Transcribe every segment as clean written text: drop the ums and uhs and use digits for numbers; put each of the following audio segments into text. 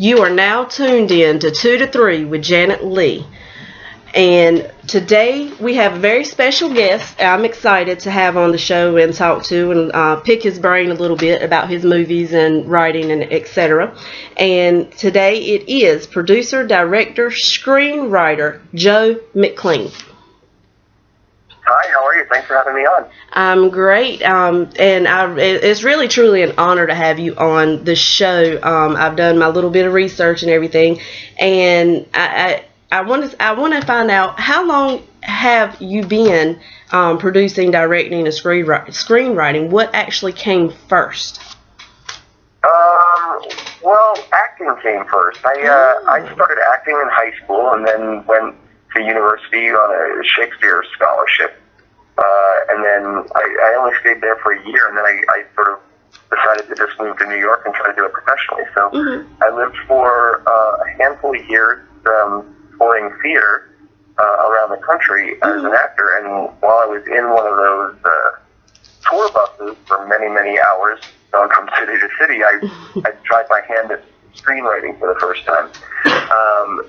You are now tuned in to 2 to 3 with Janet Leigh. And today we have a very special guest I'm excited to have on the show and talk to and pick his brain a little bit about his movies and writing and etc. And today it is producer, director, screenwriter Joe McClean. Hi, how are you? Thanks for having me on. I'm great, it's really truly an honor to have you on the show. I've done my little bit of research and everything, and I want to find out, how long have you been producing, directing, and screenwriting? What actually came first? Well, acting came first. I started acting in high school and then went to university on a Shakespeare scholarship. And then I only stayed there for a year, and then I sort of decided to just move to New York and try to do it professionally. So I lived for a handful of years touring theater around the country as an actor, and while I was in one of those tour buses for many, many hours, going from city to city, I tried my hand at screenwriting for the first time.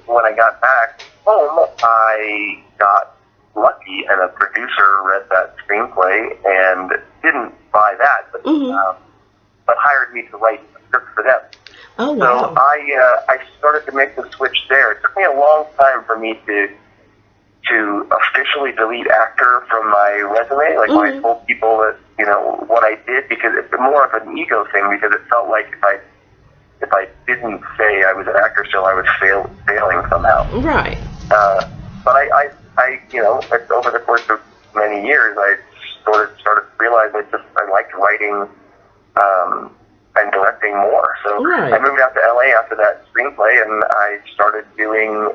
When I got back home, I got lucky, and a producer read that screenplay and didn't buy that, but hired me to write a script for them. Oh, wow. So I started to make the switch there. It took me a long time for me to officially delete actor from my resume. Like when I told people that, you know, what I did, because it's more of an ego thing, because it felt like if I didn't say I was an actor still, I was failing somehow. Right. But I, you know, over the course of many years, I started to realize I liked writing and directing more. So I moved out to LA after that screenplay, and I started doing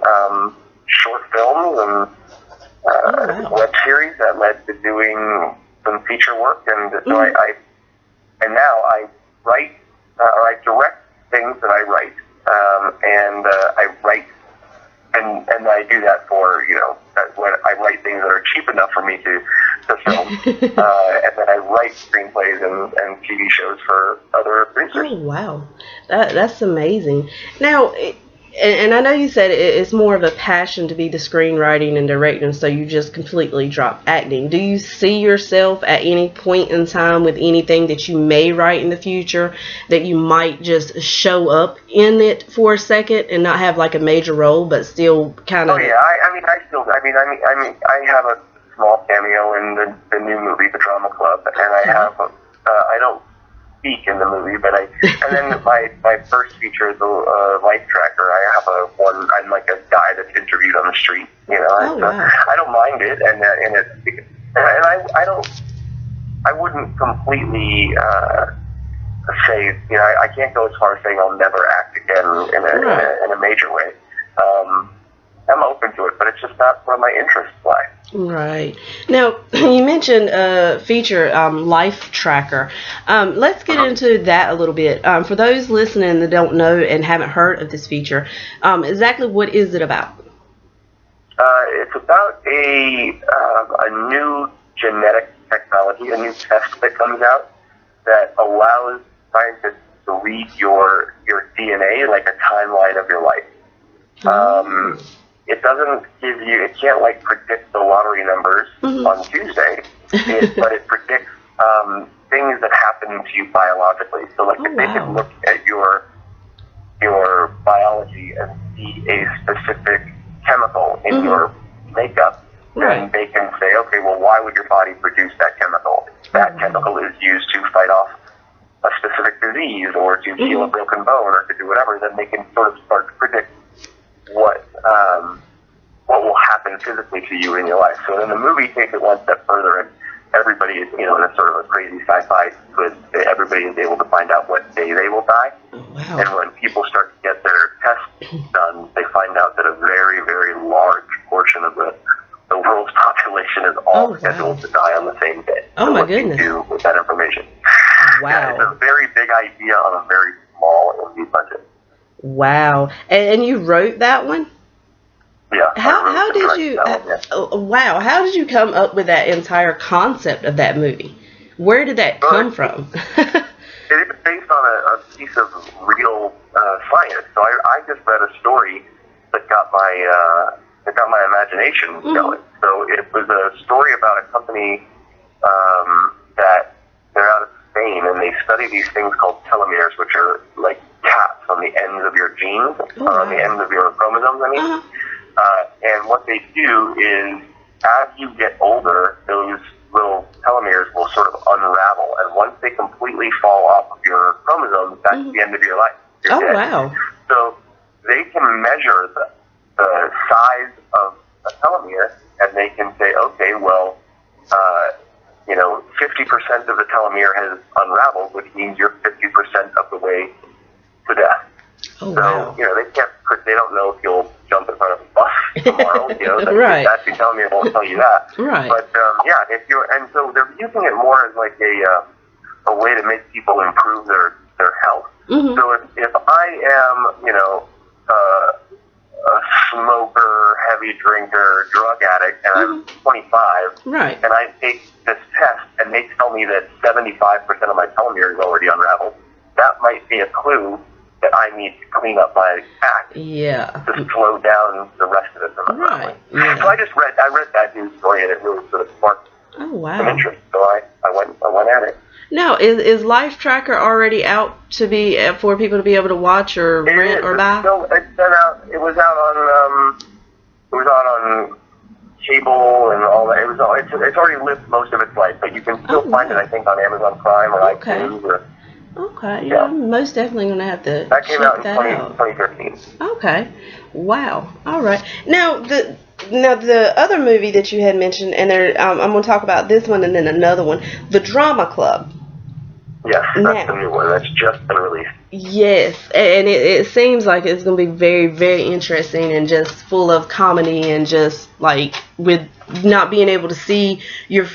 short films and web series that led to doing some feature work. And so and now I write or I direct things that I write, and I write. And I do that for, you know, when I write things that are cheap enough for me to film, and then I write screenplays and TV shows for other producers. Oh, wow. That's amazing. Now, and I know you said it's more of a passion to be the screenwriting and directing, so you just completely dropped acting. Do you see yourself at any point in time with anything that you may write in the future that you might just show up in it for a second and not have like a major role, but still kind of? Oh yeah, I have a small cameo in the new movie, The Drama Club, and I have I don't speak in the movie, but and then my first feature is a life tracker. I have I'm like a guy that's interviewed on the street, you know. I don't mind it, and I wouldn't completely say, you know, I can't go as far as saying I'll never act again in a major way. I'm open to it, but it's just not where my interests lie. Right. Now, you mentioned feature Life Tracker. Let's get into that a little bit. For those listening that don't know and haven't heard of this feature, exactly what is it about? It's about a new genetic technology, a new test that comes out that allows scientists to read your DNA like a timeline of your life. It doesn't give you, it can't like predict the lottery numbers on Tuesday, but it predicts things that happen to you biologically. So like if they can look at your biology and see a specific chemical in your makeup, then they can say, okay, well, why would your body produce that chemical? That chemical is used to fight off a specific disease or to heal a broken bone or to do whatever. Then they can sort of start to predict what will happen physically to you in your life. So then the movie takes it one step further, and everybody is, you know, in a sort of a crazy sci-fi twist. Everybody is able to find out what day they will die. Wow. And when people start to get their tests done, they find out that a very, very large portion of the world's population is all scheduled to die on the same day. Oh, so my what goodness. do you do with that information? Wow. Yeah, it's a very big idea on a very small indie budget. Wow. And you wrote that one? Yeah. How did you? Wow. How did you come up with that entire concept of that movie? Where did that come from? It was based on a piece of real science. So I just read a story that got my imagination going. So it was a story about a company that they're out of Spain, and they study these things called telomeres, which are like caps on the ends of your genes, or on the ends of your chromosomes, I mean. And what they do is, as you get older, those little telomeres will sort of unravel, and once they completely fall off of your chromosomes, that's the end of your life. You're dead. Wow. So they can measure the size of a telomere, and they can say, okay, well, 50% of the telomere has unraveled, which means you're 50% of the way to death. Oh, so, wow. they don't know if you'll jump in front of a bus tomorrow, Right. That's the telomere won't tell you that. Right. But, and so they're using it more as like a way to make people improve their health. So if I am, a smoker, heavy drinker, drug addict, and I'm 25, Right. and I take this test, and they tell me that 75% of my telomere is already unraveled, that might be a clue that I need to clean up my act to slow down the rest of it from unraveling. Yeah. So I read that news story, and it really sort of sparked some interest. So I went at it. Now, is Life Tracker already out to be for people to be able to watch or rent or buy? No, it's been out. It was out on cable and all that. It's already lived most of its life, but you can still find it, I think, on Amazon Prime or iTunes. Yeah, I'm most definitely going to have to that came out in out. 2013. Okay. Wow. All right. Now the other movie that you had mentioned, and I'm going to talk about this one and then another one, The Drama Club. Yes, that's the new one. That's just been released. Yes, and it seems like it's going to be very, very interesting and just full of comedy, and just like with not being able to see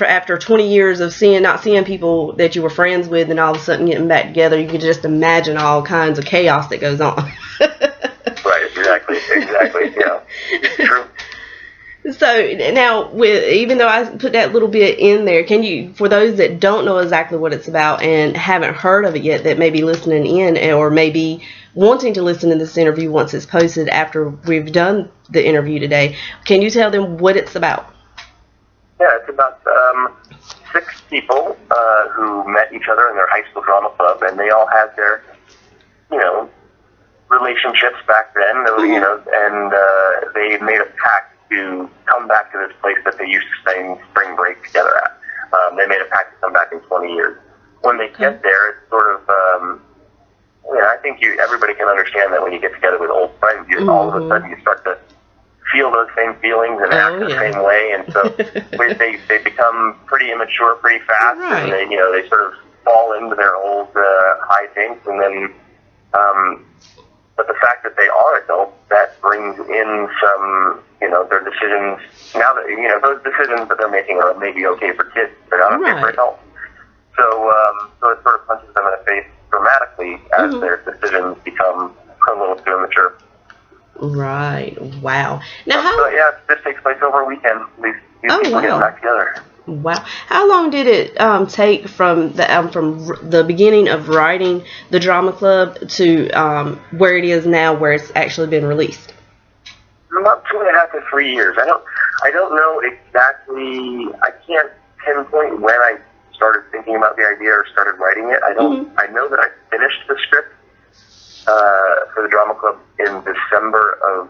after 20 years of not seeing people that you were friends with, and all of a sudden getting back together, you can just imagine all kinds of chaos that goes on. Right, exactly, yeah, it's true. So now, even though I put that little bit in there, can you, for those that don't know exactly what it's about and haven't heard of it yet, that may be listening in or maybe wanting to listen to this interview once it's posted after we've done the interview today, can you tell them what it's about? Yeah, it's about 6 people who met each other in their high school drama club, and they all had their, relationships back then, and they made a pact to come back to this place that they used to spend spring break together at. They made a pact to come back in 20 years. When they get there, it's sort of, I think everybody can understand that when you get together with old friends, all of a sudden you start to feel those same feelings and act the same way, and so they become pretty immature pretty fast, and they sort of fall into their old hijinks, and then but the fact that they are adults, that brings in some, their decisions. Now that, those decisions that they're making are maybe okay for kids, they're not okay for adults. So it sort of punches them in the face dramatically as their decisions become a little too immature. Right. Wow. Now, this takes place over a weekend. These people get back together. Wow. How long did it take from the beginning of writing the Drama Club to where it is now, where it's actually been released? About 2.5 to 3 years. I don't know exactly. I can't pinpoint when I started thinking about the idea or started writing it. I know that I finished the script for the Drama Club in December of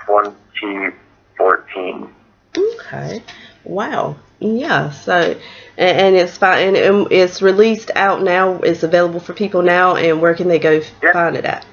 2014. Okay. Wow. Yeah. So, and it's fine. And it's released out now. It's available for people now. And where can they go find it at?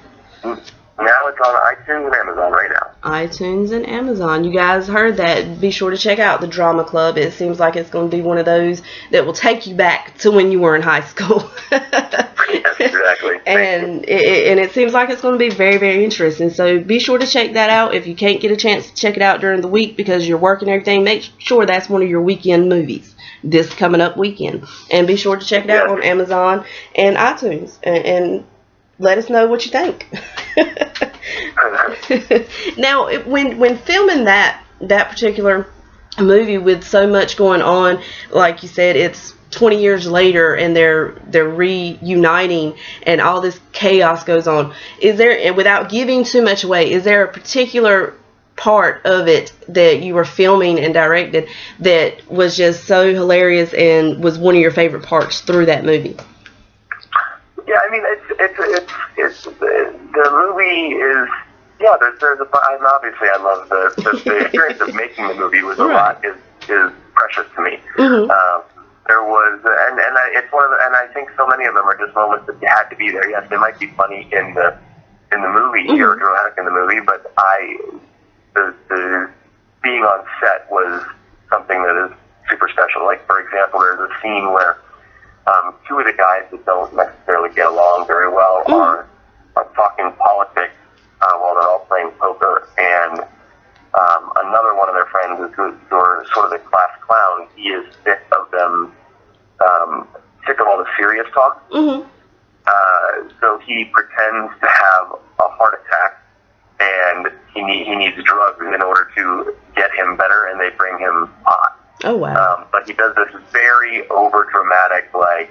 Now it's on iTunes and Amazon right now. iTunes and Amazon. You guys heard that. Be sure to check out the Drama Club. It seems like it's going to be one of those that will take you back to when you were in high school. Yes, exactly. And it seems like it's going to be very, very interesting. So be sure to check that out. If you can't get a chance to check it out during the week because you're working and everything, make sure that's one of your weekend movies this coming up weekend. And be sure to check it out on Amazon and iTunes. And let us know what you think. Now, when filming that particular movie with so much going on, like you said, it's 20 years later and they're reuniting and all this chaos goes on. Is there, and without giving too much away, is there a particular part of it that you were filming and directed that was just so hilarious and was one of your favorite parts through that movie? Yeah, I mean, it's the movie is, yeah, there's a, I'm obviously, I love the experience of making the movie was a lot, is precious to me. There was, it's one of the, and I think so many of them are just moments that you had to be there. Yes, they might be funny in the movie, or dramatic in the movie, but the being on set was something that is super special. Like, for example, there's a scene where two of the guys that don't necessarily get along very well are talking politics while they're all playing poker, and another one of their friends is who are sort of the class clown. He is sick of them, sick of all the serious talk. So he pretends to have a heart attack, and he needs drugs in order to get him better, and they bring him pot. Oh, wow. But he does this very over-dramatic, like,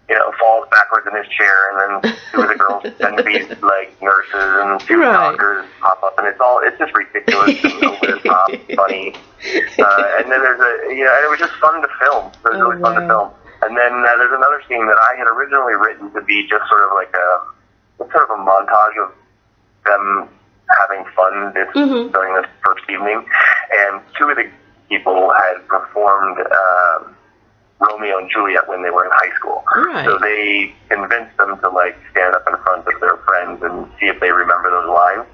you know, falls backwards in his chair, and then two of the girls pretend to be, like, nurses, and two doctors pop up, and it's just ridiculous and over-the-top, funny. And then there's and it was just fun to film. It was really fun to film. And then there's another scene that I had originally written to be just sort of like a montage of them having fun during this first evening. And two of the people had performed Romeo and Juliet when they were in high school. So they convinced them to, like, stand up in front of their friends and see if they remember those lines.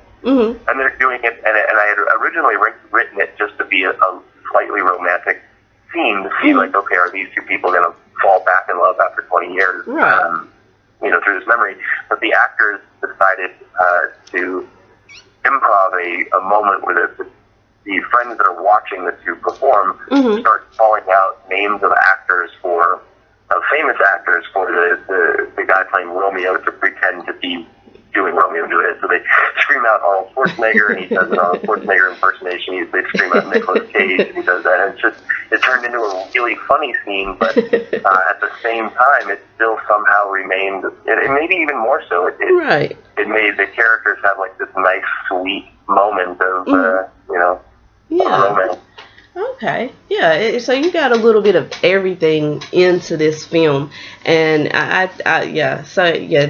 And they're doing it, and I had originally written it just to be a slightly romantic scene to see, like, okay, are these two people going to fall back in love after 20 years, you know, through this memory? But the actors decided to improv a moment where the friends that are watching the two perform start calling out names of actors famous actors for the guy playing Romeo to pretend to be doing Romeo and Juliet. So they scream out Arnold Schwarzenegger, and he does an Arnold Schwarzenegger impersonation. They scream out Nicolas Cage, and he does that. And it turned into a really funny scene, but at the same time, it still somehow remained, and maybe even more so, it made the characters have, like, this nice, sweet moment of, you know, romance. Okay, yeah. So you got a little bit of everything into this film, and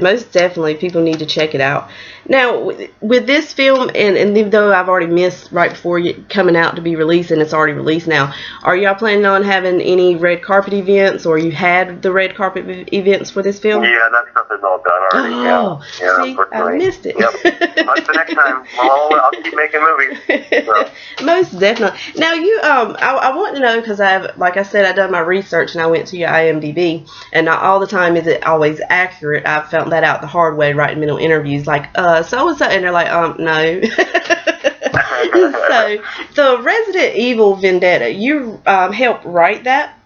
most definitely people need to check it out. Now, with this film, and even though I've already missed right before it coming out to be released, and it's already released now, are y'all planning on having any red carpet events, or you had the red carpet events for this film? Yeah, that stuff is all done already. Oh, see, I missed it. But the next time, I'll keep making movies. So. Most definitely. Now, you, I want to know, because like I said, I've done my research, and I went to your IMDb, and not all the time is it always accurate. I've found that out the hard way writing middle interviews, like, so-and-so, and they're like, no. So, the Resident Evil Vendetta, you helped write that?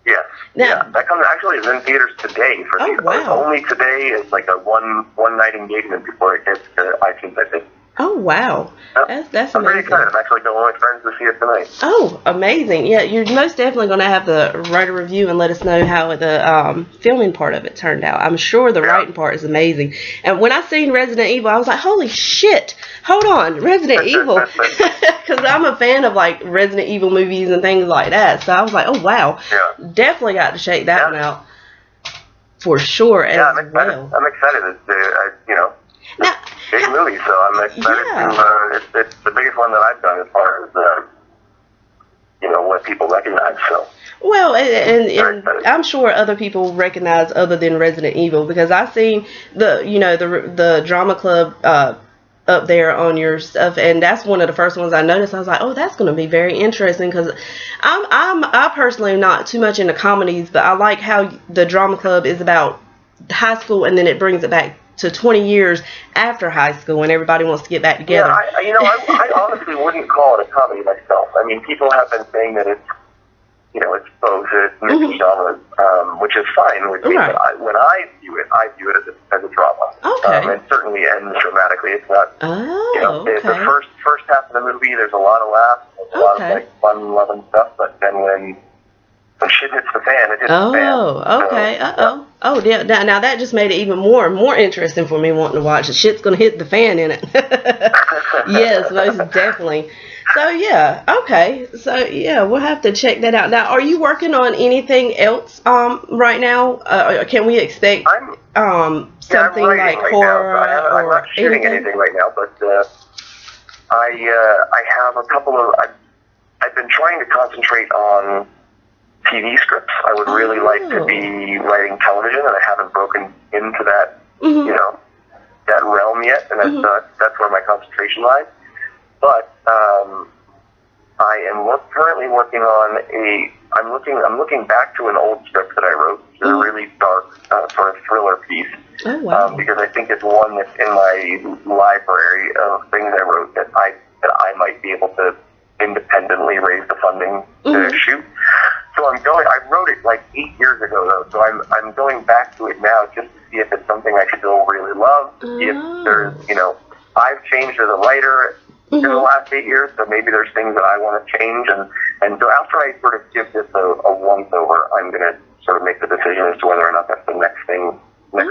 Yes. That actually is in theaters today. Only today is like a one-night engagement before it gets to iTunes, I think. Oh, wow. That's I'm amazing. pretty excited. I'm actually going with friends to see it tonight. Oh, amazing. Yeah, you're most definitely going to have to write a review and let us know how the filming part of it turned out. I'm sure the writing part is amazing. And when I seen Resident Evil, I was like, holy shit, hold on, Resident Evil. Because I'm a fan of, like, Resident Evil movies and things like that. So I was like, oh, wow. Yeah. Definitely got to check that one out for sure as well. I'm excited. You know. Now, big movie, so I'm excited to, it's the biggest one that I've done as far as, you know, what people recognize, so. Well, and I'm sure other people recognize other than Resident Evil, because I've seen the drama club up there on your stuff, and that's one of the first ones I noticed. I was like, oh, that's going to be very interesting, because I personally am not too much into comedies, but I like how the drama club is about high school, and then it brings it back to 20 years after high school when everybody wants to get back together. Yeah, I honestly wouldn't call it a comedy myself. I mean, people have been saying that it's, you know, it's both, it's mixed genres, which is fine with me, but when I view it as a drama. Okay. It certainly ends dramatically. It's not, the first half of the movie, there's a lot of laughs, there's a lot of, like, fun, loving stuff, but then when when shit hits the fan, it hits the fan. Oh, okay. So, Uh-oh. Oh, yeah. Now that just made it even more interesting for me wanting to watch. The shit's going to hit the fan in it. Yes, most definitely. So, yeah. Okay. So, yeah, we'll have to check that out. Now, are you working on anything else right now? Can we expect something like right horror now, so I'm or not shooting anything right now, but I have a couple of... I've been trying to concentrate on TV scripts. I would really like to be writing television, and I haven't broken into that, that realm yet, and that's where my concentration lies. But I am currently working on I'm looking back to an old script that I wrote. It's a really dark sort of thriller piece. Oh, wow. Because I think it's one that's in my library of things I wrote that I might be able to independently raise the funding to shoot. So I wrote it like 8 years ago though, so I'm going back to it now just to see if it's something I still really love, see if there's, I've changed as a writer in the last 8 years, so maybe there's things that I want to change, and so after I sort of give this a once over, I'm going to sort of make the decision as to whether or not that's the next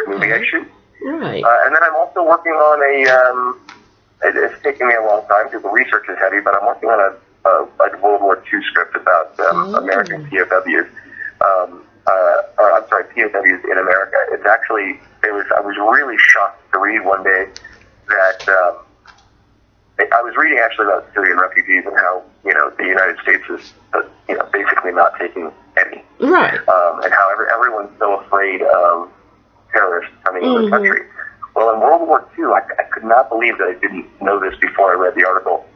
movie I shoot. Right. And then I'm also working on it's taking me a long time because the research is heavy, but I'm working on a World War II script about American POWs. POWs in America. It's actually, I was really shocked to read one day that I was reading actually about Syrian refugees and how, the United States is, basically not taking any. Right. And how everyone's so afraid of terrorists coming into the country. Well, in World War II, I could not believe that I didn't know this before I read the article,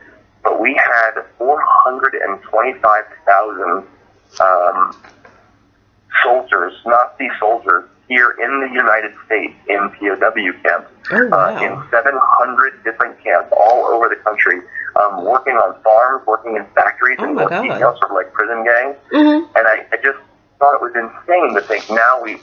but we had 425,000 soldiers, Nazi soldiers, here in the United States in POW camps, in 700 different camps all over the country, working on farms, working in factories, and working sort of like prison gangs. And I just thought it was insane to think now we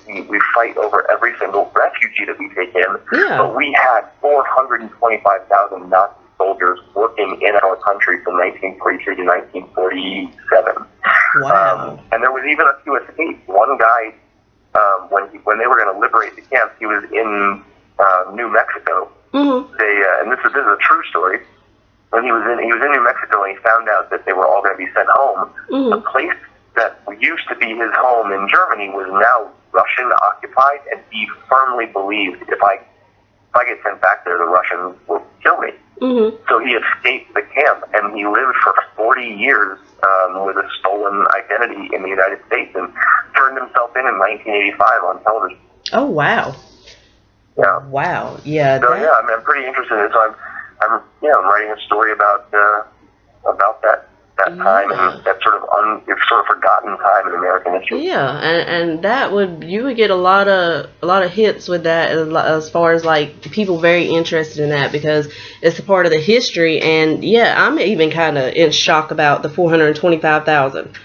fight over every single refugee that we take in, but we had 425,000 Nazi soldiers working in our country from 1943 to 1947. Wow. And there was even a few escapes. One guy, when they were going to liberate the camps, he was in New Mexico. And this is a true story. When he was in New Mexico, and he found out that they were all going to be sent home. The place that used to be his home in Germany was now Russian occupied, and he firmly believed if I get sent back there, the Russians will kill me. So he escaped the camp, and he lived for 40 years with a stolen identity in the United States, and turned himself in 1985 on television. Oh, wow. Yeah. Wow. Yeah. So yeah, I'm pretty interested in it. So I'm writing a story about that time and that sort of forgotten time in American history. Yeah, and you would get a lot of hits with that as far as like people very interested in that because it's a part of the history. And yeah, I'm even kind of in shock about the 425,000.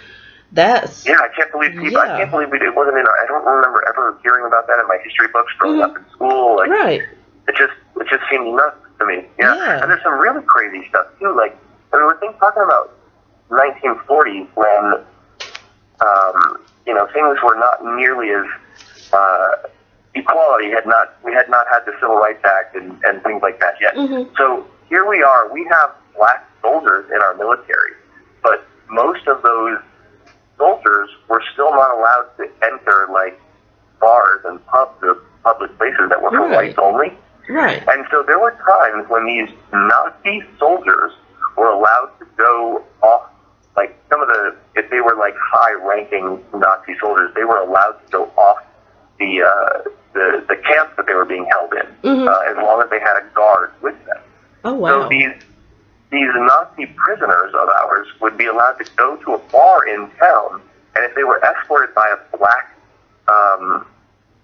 That's I can't believe people. I can't believe it wasn't in. I don't remember ever hearing about that in my history books growing up in school. Like, right. It just seemed nuts to me. Yeah. And there's some really crazy stuff too. Like we're talking about 1940s when things were not nearly as equality we had not had the Civil Rights Act and things like that yet. So here we are, we have black soldiers in our military, but most of those soldiers were still not allowed to enter like bars and pubs or public places that were for whites only. Right. And so there were times when these Nazi soldiers were allowed to go off, like if they were like high-ranking Nazi soldiers, they were allowed to go off the camps that they were being held in, as long as they had a guard with them. Oh, wow. So these Nazi prisoners of ours would be allowed to go to a bar in town, and if they were escorted by a black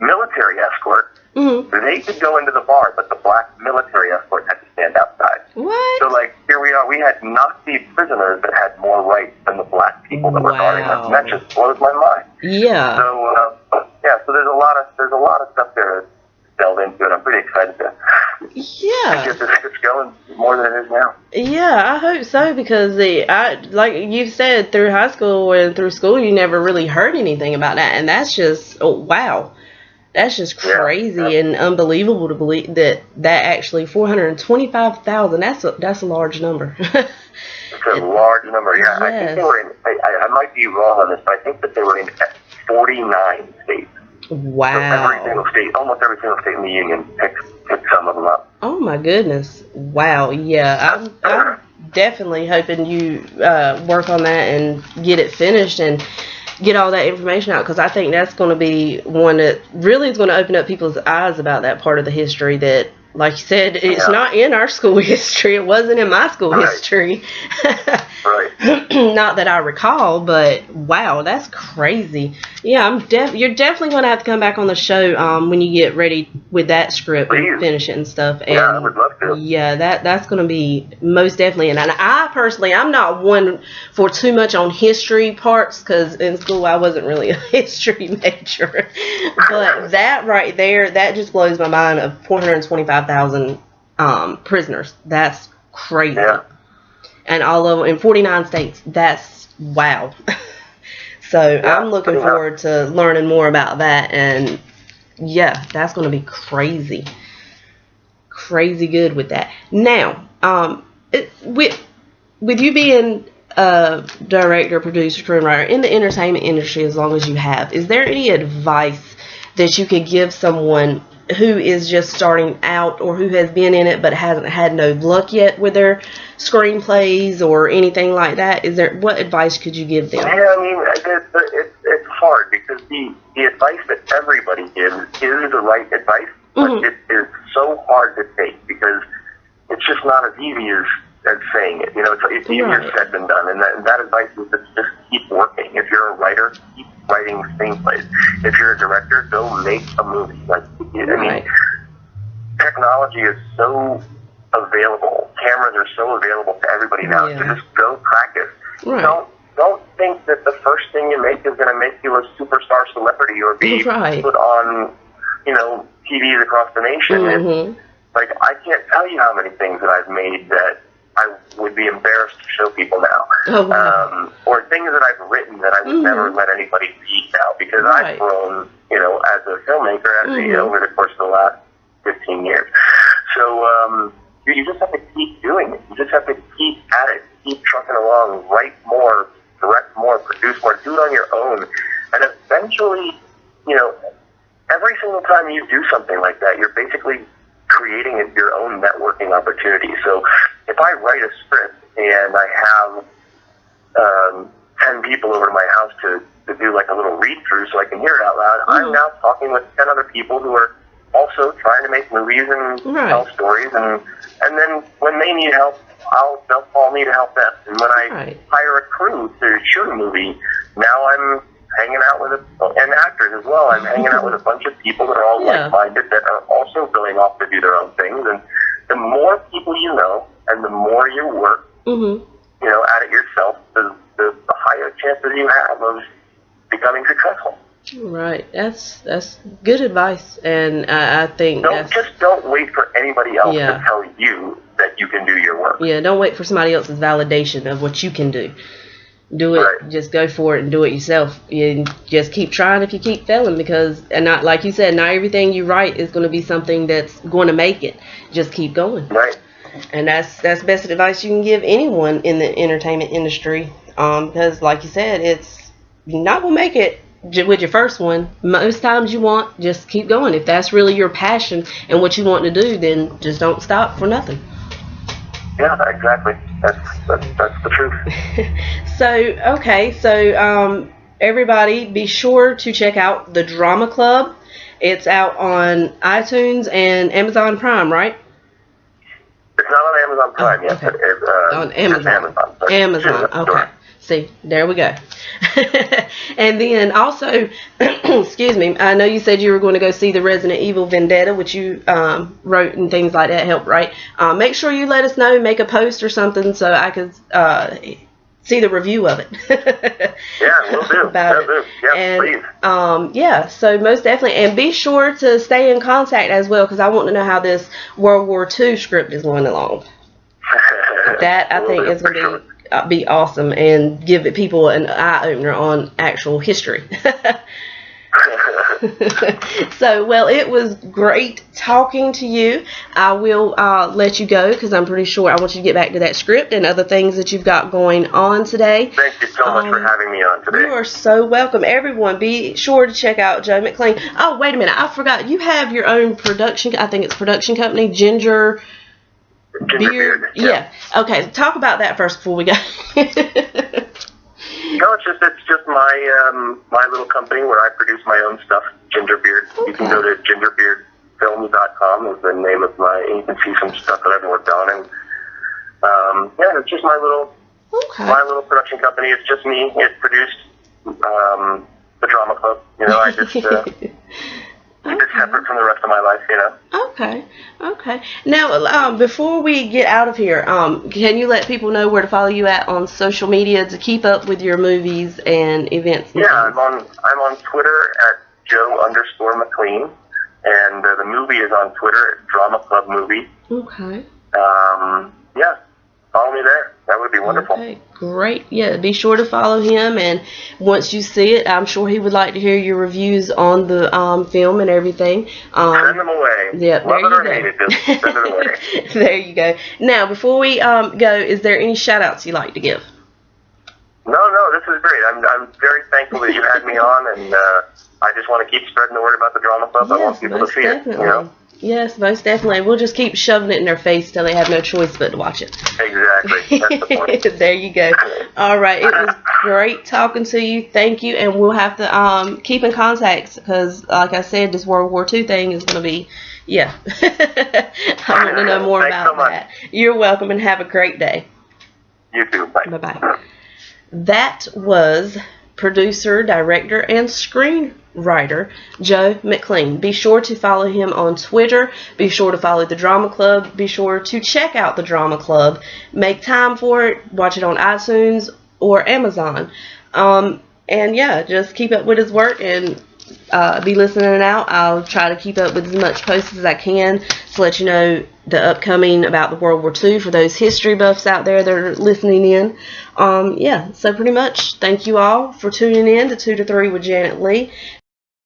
military escort, they could go into the bar, but the black military escort had to stand outside. What? So, like, here we are. We had Nazi prisoners that had more rights than the black people that were guarding them. And that just blows my mind. Yeah. So, so there's a lot of stuff there to delve into, and I'm pretty excited to. Yeah, I think it's going more than it is now. Yeah, I hope so, because like you said, through high school and through school, you never really heard anything about that, and that's just wow, that's just crazy and unbelievable to believe that actually 425,000. That's a large number. It's a large number. Yeah, yes. I think they were in. I might be wrong on this, but I think that they were in 49 states. Wow. So almost every single state in the union picked some of them up. Oh my goodness. Wow. Yeah, I'm definitely hoping you work on that and get it finished and get all that information out, because I think that's going to be one that really is going to open up people's eyes about that part of the history that, like you said, it's not in our school history. It wasn't in my school history. Right. Not that I recall, but wow, that's crazy. Yeah, you're definitely going to have to come back on the show when you get ready with that script and finish it and stuff. And I would love to. Yeah, that's going to be most definitely. And I personally, I'm not one for too much on history parts, because in school I wasn't really a history major. But that right there, that just blows my mind, of 425,000 prisoners. That's crazy. Yeah. And all of them in 49 states. That's wow. So I'm looking forward to learning more about that, and yeah, that's going to be crazy good with that. Now, with you being a director, producer, screenwriter in the entertainment industry as long as you have, is there any advice that you could give someone who is just starting out, or who has been in it but hasn't had no luck yet with their screenplays or anything like that? What advice could you give them? Yeah, I mean, it's hard, because the advice that everybody gives is the right advice, but it is so hard to take, because it's just not as easy as saying it. You know, it's easier said than done, and that advice is to just keep working. If you're a writer, keep writing screenplays. If you're a director, go make a movie. Like, I mean, technology is so available. Cameras are so available to everybody now. So just go practice. Right. Don't think that the first thing you make is going to make you a superstar celebrity or be put on, TVs across the nation. Like, I can't tell you how many things that I've made that I would be embarrassed to show people now. Or things that I've written that I would never let anybody read now, because I've grown, as a filmmaker over the course of the last 15 years. So you just have to keep doing it. You just have to keep at it, keep trucking along, write more, direct more, produce more, do it on your own. And eventually, every single time you do something like that, you're basically creating your own networking opportunity. So if I write a script and I have 10 people over to my house to do like a little read-through so I can hear it out loud, I'm now talking with 10 other people who are also trying to make movies and tell stories. And then when they need help, they'll call me to help them. And when I hire a crew to shoot a movie, now I'm hanging out with and actors as well. I'm hanging out with a bunch of people that are all like-minded, that are also going off to do their own things. And the more people you know, and the more you work, at it yourself, the higher chances you have of becoming successful. Right. That's good advice, and I think don't wait for anybody else to tell you that you can do your work. Yeah, don't wait for somebody else's validation of what you can do. Do it. Just go for it and do it yourself. And just keep trying if you keep failing, because, and not like you said, not everything you write is going to be something that's going to make it. Just keep going. Right. And that's best advice you can give anyone in the entertainment industry. Because like you said, you're not going to make it with your first one. Most times you won't. Just keep going. If that's really your passion and what you want to do, then just don't stop for nothing. Yeah, exactly. That's the truth. So everybody be sure to check out The Drama Club. It's out on iTunes and Amazon Prime, right? It's not on Amazon Prime yet. Okay. It's on Amazon. Amazon. Okay. See, there we go. And then also, excuse me, I know you said you were going to go see the Resident Evil Vendetta, which you wrote and things like that, helped, right? Make sure you let us know, make a post or something so I could see the review of it. Yeah, will do. About will it. do. Yeah, And, please. yeah, so most definitely. And be sure to stay in contact as well, because I want to know how this World War II script is going along. That I think is going to be awesome and give people an eye-opener on actual history. So, well, it was great talking to you. I will let you go because I'm pretty sure I want you to get back to that script and other things that you've got going on today. Thank you so much for having me on today. You are so welcome. Everyone, be sure to check out Joe McClean. Oh, wait a minute. I forgot. You have your own production, I think it's production company, Ginger Beard. Yeah. Okay, talk about that first before we go. No, it's just my little company where I produce my own stuff, Gingerbeard. Okay. You can go to gingerbeardfilms.com is the name of you can see some stuff that I've worked on, and yeah, it's just my little production company. It's just me. It produced the Drama Club. You know, I just keep it separate from the rest of my life. You know. Okay. Now, before we get out of here, can you let people know where to follow you at on social media to keep up with your movies and events? And I'm on Twitter at Joe_McClean, and the movie is on Twitter at Drama Club Movie. Okay. Yeah, follow me there. That would be wonderful. Okay, great. Yeah, be sure to follow him, and once you see it, I'm sure he would like to hear your reviews on the film and everything. Send them away. Yeah, love it or hate it, just send it away. There you go. Now, before we go, is there any shout-outs you'd like to give? No, this is great. I'm very thankful that you had me on, and I just want to keep spreading the word about the Drama Club. Yes, I want people to see definitely. it. You know? Yes, most definitely. We'll just keep shoving it in their face till they have no choice but to watch it. Exactly. That's the point. There you go. All right. It was great talking to you. Thank you. And we'll have to keep in contact because, like I said, this World War II thing is going to be, yeah. I want to know more about that. You're welcome, and have a great day. You too. Bye. Bye-bye. That was producer, director, and screenwriter Joe McClean. Be sure to follow him on Twitter. Be sure to follow the Drama Club. Be sure to check out the Drama Club. Make time for it. Watch it on iTunes or Amazon. And yeah, just keep up with his work and be listening out. I'll try to keep up with as much posts as I can to let you know the upcoming about the World War II for those history buffs out there that are listening in. Yeah, so pretty much thank you all for tuning in to 2 to 3 with Janet Leigh.